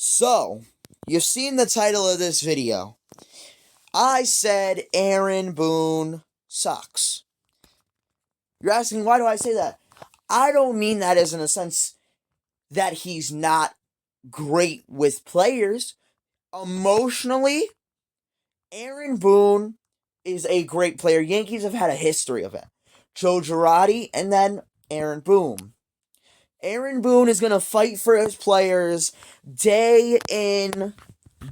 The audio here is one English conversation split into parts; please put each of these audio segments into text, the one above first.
So, you've seen the title of this video. I said Aaron Boone sucks. You're asking, why do I say that? I don't mean that as in a sense that he's not great with players. Emotionally, Aaron Boone is a great player. Yankees have had a history of it. Joe Girardi and then Aaron Boone. Aaron Boone is going to fight for his players day in,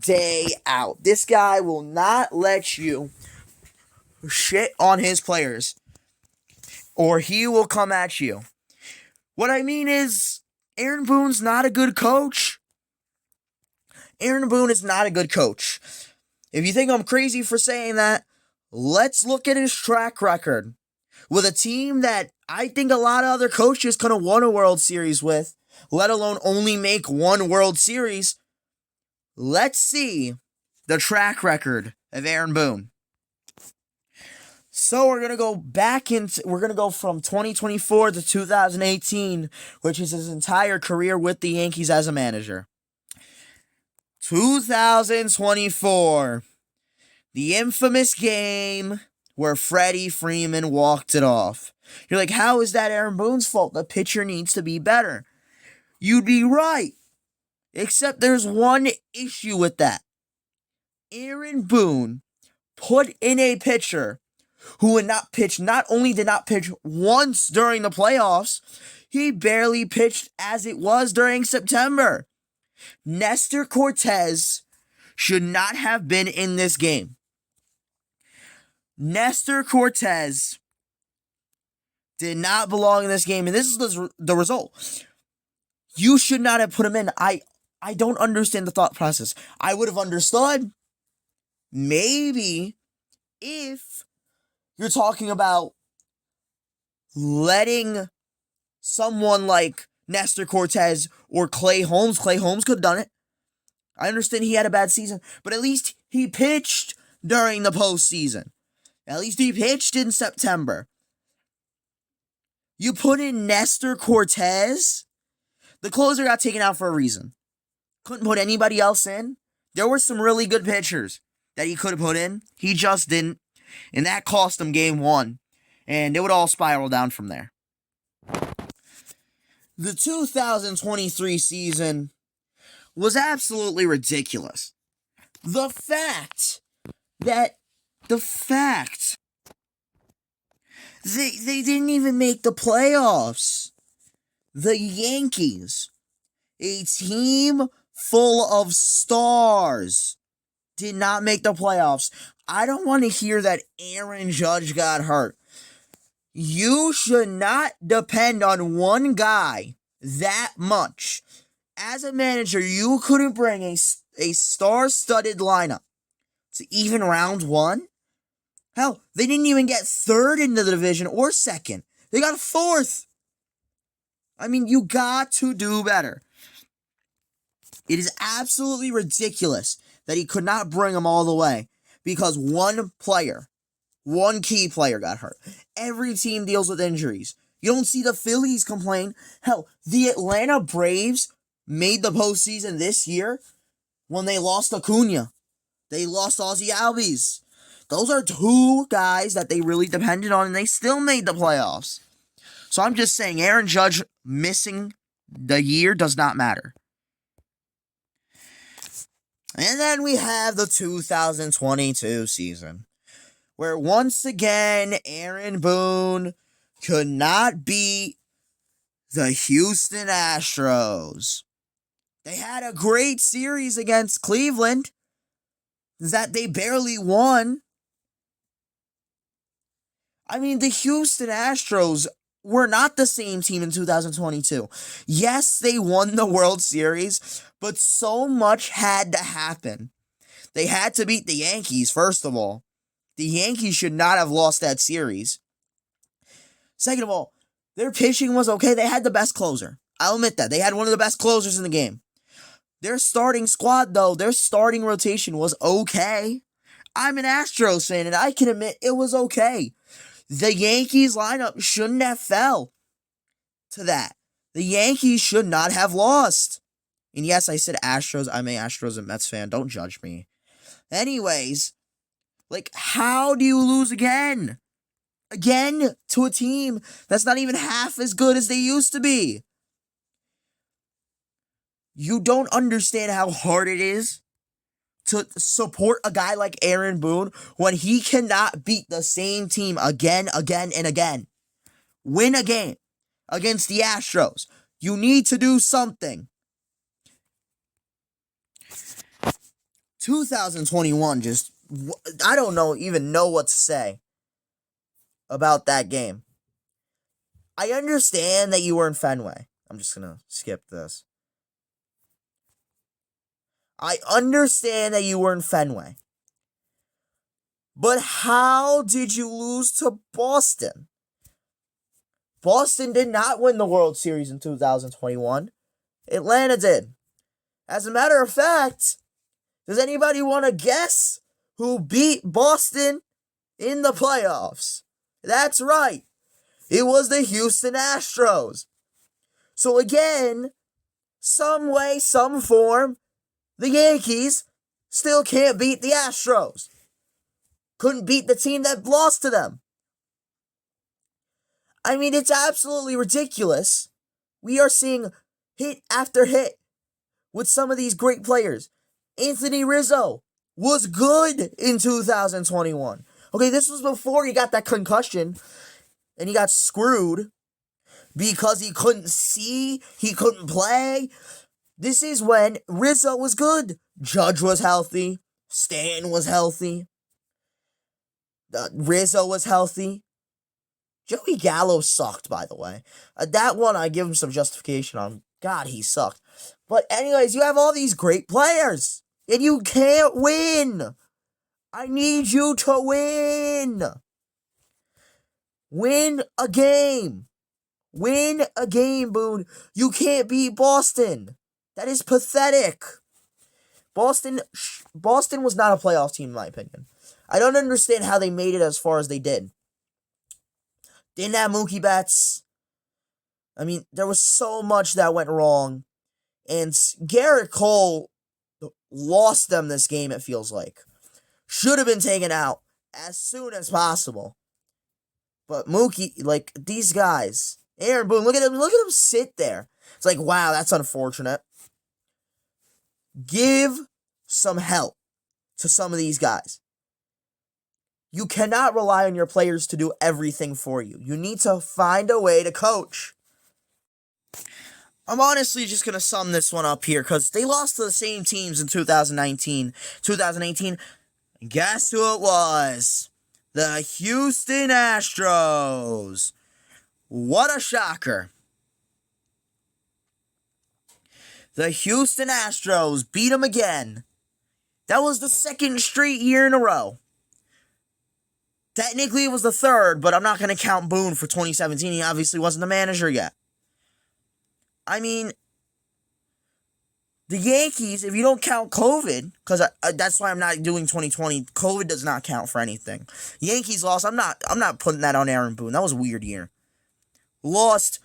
day out. This guy will not let you shit on his players, or he will come at you. What I mean is, Aaron Boone's not a good coach. Aaron Boone is not a good coach. If you think I'm crazy for saying that, let's look at his track record. With a team that I think a lot of other coaches could have won a World Series with, let alone only make one World Series. Let's see the track record of Aaron Boone. So we're going to go from 2024 to 2018, which is his entire career with the Yankees as a manager. 2024, the infamous game where Freddie Freeman walked it off. You're like, how is that Aaron Boone's fault? The pitcher needs to be better. You'd be right. Except there's one issue with that. Aaron Boone put in a pitcher who would not pitch, not only did not pitch once during the playoffs, he barely pitched as it was during September. Nestor Cortez should not have been in this game. Nestor Cortez did not belong in this game, and this is the result. You should not have put him in. I don't understand the thought process. I would have understood maybe if you're talking about letting someone like Nestor Cortez or Clay Holmes. Clay Holmes could have done it. I understand he had a bad season, but at least he pitched during the postseason. At least he pitched in September. You put in Nestor Cortez. The closer got taken out for a reason. Couldn't put anybody else in. There were some really good pitchers that he could have put in. He just didn't. And that cost him game one. And it would all spiral down from there. The 2023 season was absolutely ridiculous. The fact they didn't even make the playoffs. The Yankees, a team full of stars, did not make the playoffs. I don't want to hear that Aaron Judge got hurt. You should not depend on one guy that much. As a manager, you couldn't bring a star-studded lineup to even round one. Hell, they didn't even get third in the division or second. They got fourth. I mean, you got to do better. It is absolutely ridiculous that he could not bring them all the way because one key player got hurt. Every team deals with injuries. You don't see the Phillies complain. Hell, the Atlanta Braves made the postseason this year when they lost Acuna. They lost Ozzie Albies. Those are two guys that they really depended on, and they still made the playoffs. So I'm just saying, Aaron Judge missing the year does not matter. And then we have the 2022 season, where once again, Aaron Boone could not beat the Houston Astros. They had a great series against Cleveland that they barely won. I mean, the Houston Astros were not the same team in 2022. Yes, they won the World Series, but so much had to happen. They had to beat the Yankees, first of all. The Yankees should not have lost that series. Second of all, their pitching was okay. They had the best closer. I'll admit that. They had one of the best closers in the game. Their starting squad, though, their starting rotation was okay. I'm an Astros fan, and I can admit it was okay. The Yankees lineup shouldn't have fell to that. The Yankees should not have lost. And yes, I said Astros. I'm a Astros and Mets fan. Don't judge me. Anyways, like, how do you lose again? Again to a team that's not even half as good as they used to be. You don't understand how hard it is to support a guy like Aaron Boone when he cannot beat the same team again, and again. Win a game against the Astros. You need to do something. 2021 just, I don't even know what to say about that game. I understand that you were in Fenway. I'm just going to skip this. I understand that you were in Fenway. But how did you lose to Boston? Boston did not win the World Series in 2021. Atlanta did. As a matter of fact, does anybody want to guess who beat Boston in the playoffs? That's right. It was the Houston Astros. So again, some way, some form, the Yankees still can't beat the Astros. Couldn't beat the team that lost to them. I mean, it's absolutely ridiculous. We are seeing hit after hit with some of these great players. Anthony Rizzo was good in 2021. Okay, this was before he got that concussion and he got screwed because he couldn't see, he couldn't play. This is when Rizzo was good. Judge was healthy. Stan was healthy. Rizzo was healthy. Joey Gallo sucked, by the way. That one, I give him some justification on. God, he sucked. But anyways, you have all these great players, and you can't win. I need you to win. Win a game. Win a game, Boone. You can't beat Boston. That is pathetic. Boston was not a playoff team, in my opinion. I don't understand how they made it as far as they did. Didn't have Mookie Betts. I mean, there was so much that went wrong. And Garrett Cole lost them this game, it feels like. Should have been taken out as soon as possible. But Mookie, like, these guys, Aaron Boone, look at him sit there. It's like, wow, that's unfortunate. Give some help to some of these guys. You cannot rely on your players to do everything for you. You need to find a way to coach. I'm honestly just going to sum this one up here because they lost to the same teams in 2019, 2018. Guess who it was? The Houston Astros. What a shocker. The Houston Astros beat them again. That was the second straight year in a row. Technically, it was the third, but I'm not going to count Boone for 2017. He obviously wasn't the manager yet. I mean, the Yankees, if you don't count COVID, because that's why I'm not doing 2020. COVID does not count for anything. Yankees lost. I'm not putting that on Aaron Boone. That was a weird year. Lost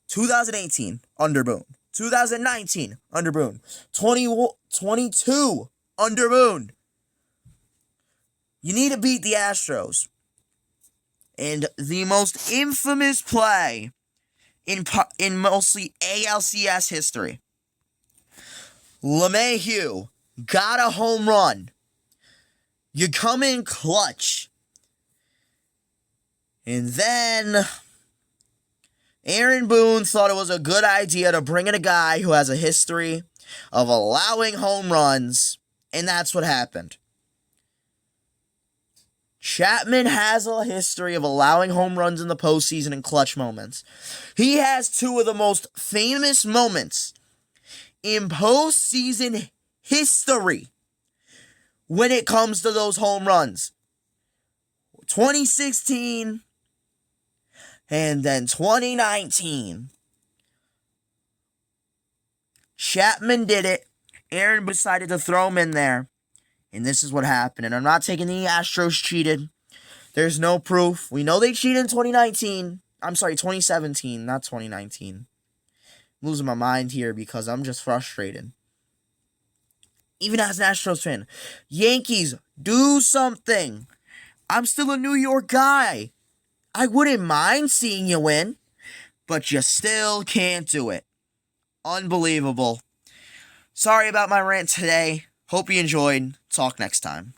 2018 under Boone. 2019 under Boone. 2022 under Boone. You need to beat the Astros. And the most infamous play in mostly ALCS history. LeMahieu got a home run. You come in clutch. And then Aaron Boone thought it was a good idea to bring in a guy who has a history of allowing home runs. And that's what happened. Chapman has a history of allowing home runs in the postseason in clutch moments. He has two of the most famous moments in postseason history when it comes to those home runs. 2016 and then 2019. Chapman did it. Aaron decided to throw him in there. And this is what happened. And I'm not taking the Astros cheated. There's no proof. We know they cheated in 2019. I'm sorry, 2017, not 2019. losing my mind here because I'm just frustrated. Even as an Astros fan, Yankees, do something. I'm still a New York guy. I wouldn't mind seeing you win, but you still can't do it. Unbelievable. Sorry about my rant today. Hope you enjoyed. Talk next time.